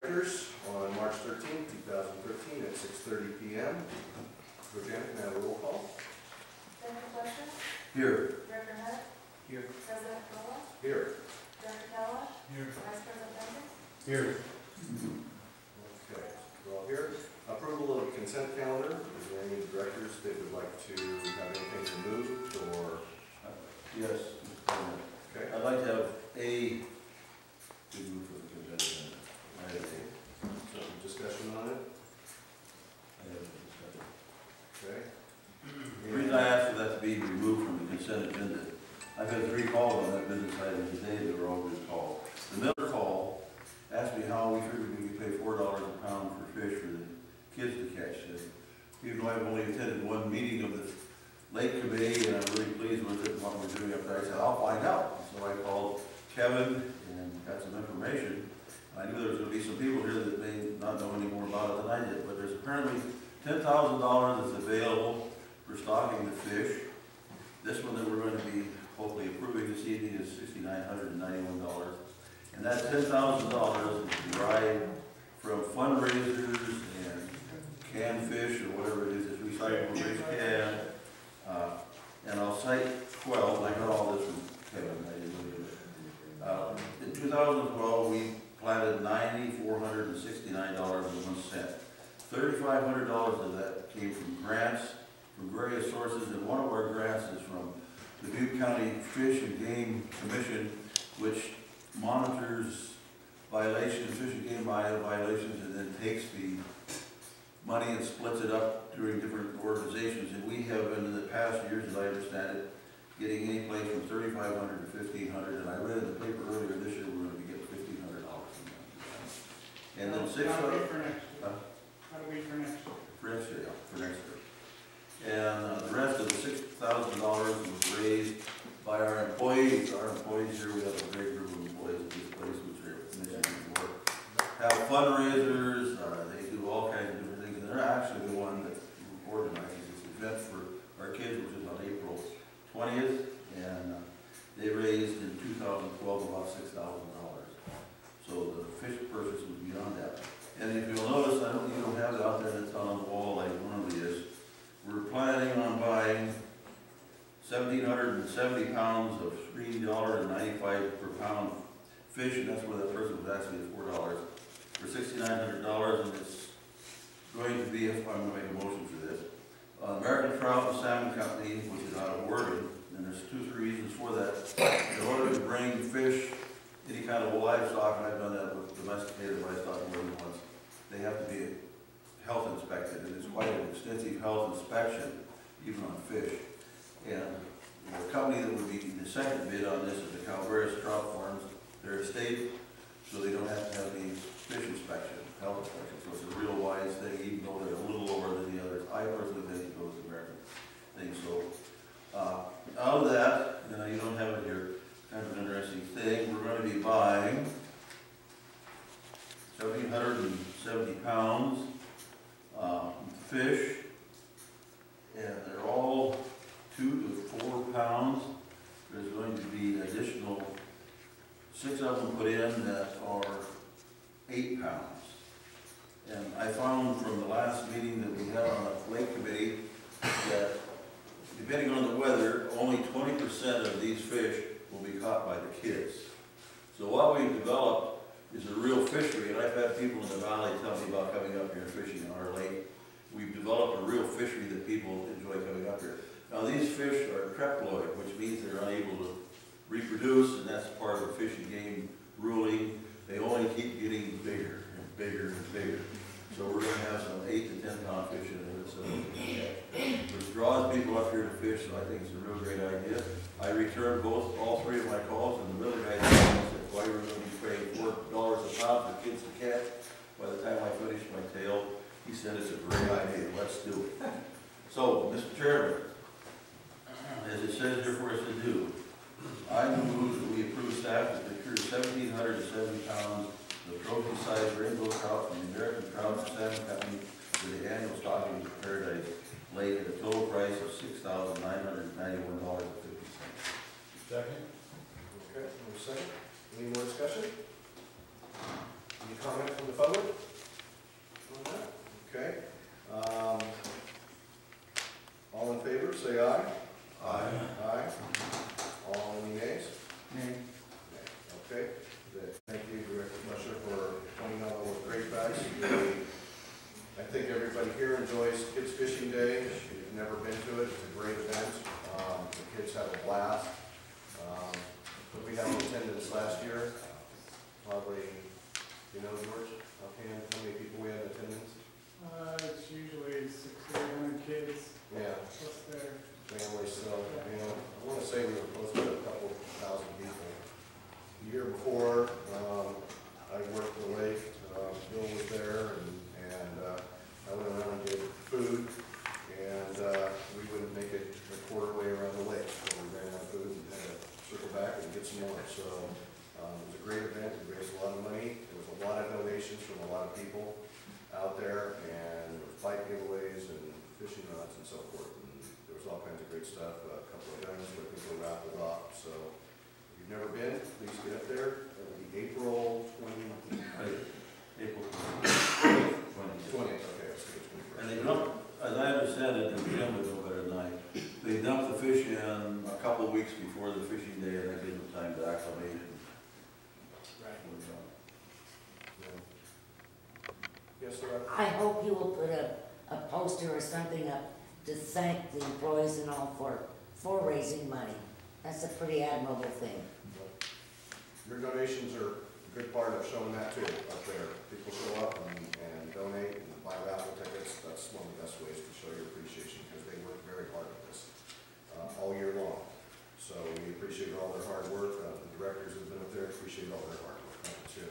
On March 13, 2013 at 6:30 p.m. So Janet, can I have a roll call? Director Fletcher? Here. Director Hunt? Here. President Bola? Here. Director Kalash? Here. Vice President Bender? Here. Okay, we're all here. Approval of consent calendar. Is there any directors that would like to have anything removed or? Yes. Okay. I'd like to have A removed from the consent agenda. I have A. Some discussion on it? I have a discussion. Okay. The reason I asked for that to be removed from the consent agenda, I've had 3 calls on that business item today that were all good calls. The Miller call asked me how we figured we could pay $4 a pound for fish for the kids to catch. Even though I've only attended 1 meeting of the Lake Committee and I'm really pleased with it and what we're doing up there, I said, I'll find out. So I called Kevin and got some information. I knew there was going to be some people here that may not know any more about it than I did, but there's apparently $10,000 that's available for stocking the fish. This one that we're going to be hopefully approving this evening is $6,991. And that $10,000 is derived from fundraisers and canned fish or whatever it is, it's recyclable fish can. And I'll cite 12, I got all this from Kevin, I didn't believe it. In 2012, we planted $9,469.01. $3,500 of that came from grants from various sources, and one of our grants is from the Butte County Fish and Game Commission, which monitors violations, fish and game violations, and then takes the money and splits it up during different organizations. And we have been in the past years, as I understand it, getting any place from $3,500 to $1,500. And I read in the paper earlier this year we're going to be getting $1,500 from them. And then That'll be for next year. That'll be for next year. For next year, yeah, for next year. And the rest of the $6,000 was raised by our employees. Our employees here, we have a great group of employees at this place, which are mentioned before, have fundraisers. They do all kinds of different things, and they're actually the one that organizes this event for our kids, which is on April 20th. And they raised in 2012 about $6,000. So the fish purchase was beyond that. And if you'll notice, you don't have it out there that's on the wall like it normally is. We're planning on buying 1,770 pounds of $3.95 per pound fish, and that's where that person was asking me $4 for $6,900, and it's going to be, if I'm going to make a motion for this, American Trout and Salmon Company, which is out of Oregon, and there's 2 or 3 reasons for that. In order to bring fish, any kind of livestock, and I've done that with domesticated livestock more than once, they have to be health inspected, and it's quite an extensive health inspection, even on fish. And the company that would be the second bid on this is the Calvaris Trout Farms. They're a state, so they don't have to have the fish inspection, health inspection. So it's a real wise thing, even though they're a little lower than the others. I personally think it goes to the American thing. So out of that, you don't have it here, kind of an interesting thing. We're going to be buying 1,770 pounds fish, and they're all 2 to 4 pounds. There's going to be additional 6 of them put in that are 8 pounds. And I found from the last meeting that we had on the Lake Committee that depending on the weather, only 20% of these fish will be caught by the kids. So what we've developed is a real fishery, and I've had people in the valley tell me about coming up here and fishing in our lake. We've developed a real fishery that people enjoy coming up here. Now these fish are triploid, which means they're unable to reproduce, and that's part of the Fish and Game ruling. They only keep getting bigger and bigger and bigger. So we're going to have some 8 to 10 pound fish in there. So which draws people up here to fish, so I think it's a real great idea. I returned all 3 of my calls, and the middle guy said, why we're going to be paying $4 a pound for kids to catch. By the time I finished my tale, he said it's a great idea, let's do it. So, Mr. Chairman, as it says here for us to do, I move that we approve staff to procure 1,770 pounds of trophy-sized rainbow trout from the American Trout and Salmon Company for the annual stocking of Paradise Lake at a total price of $6,991.50. Second. Okay, second. Any more discussion? Any comment from the public? think everybody here enjoys Kids Fishing Day. If you've never been to it, it's a great event. The kids have a blast. But we had in attendance last year, probably, you know, George, offhand, how many people we had in attendance? It's usually 600 to 800 kids, Yeah, plus their, families, so, you know, I want to say we were close to a couple thousand people. The year before, I worked the lake, Bill was there, and I went around and did food, and we wouldn't make it a quarter way around the lake, so we ran out of food and had to circle back and get some more. So it was a great event, we raised a lot of money, there was a lot of donations from a lot of people out there, and there were fight giveaways and fishing rods and so forth, and there was all kinds of great stuff, a couple of guns where people raffled off. So if you've never been, please get up there. It'll be April 20th. April 20th, okay, let's get it. And they dump, as I understand it, the Jim would know better than I, they dump the fish in a couple of weeks before the fishing day, and that gives them time to acclimate. Yes, sir. I hope you will put a poster or something up to thank the employees and all for raising money. That's a pretty admirable thing. Your donations are a good part of showing that too, up there. People show up and donate and buy raffle tickets. That's one of the best ways to show your appreciation, because they work very hard at this all year long. So we appreciate all their hard work. The directors that have been up there appreciate all their hard work too.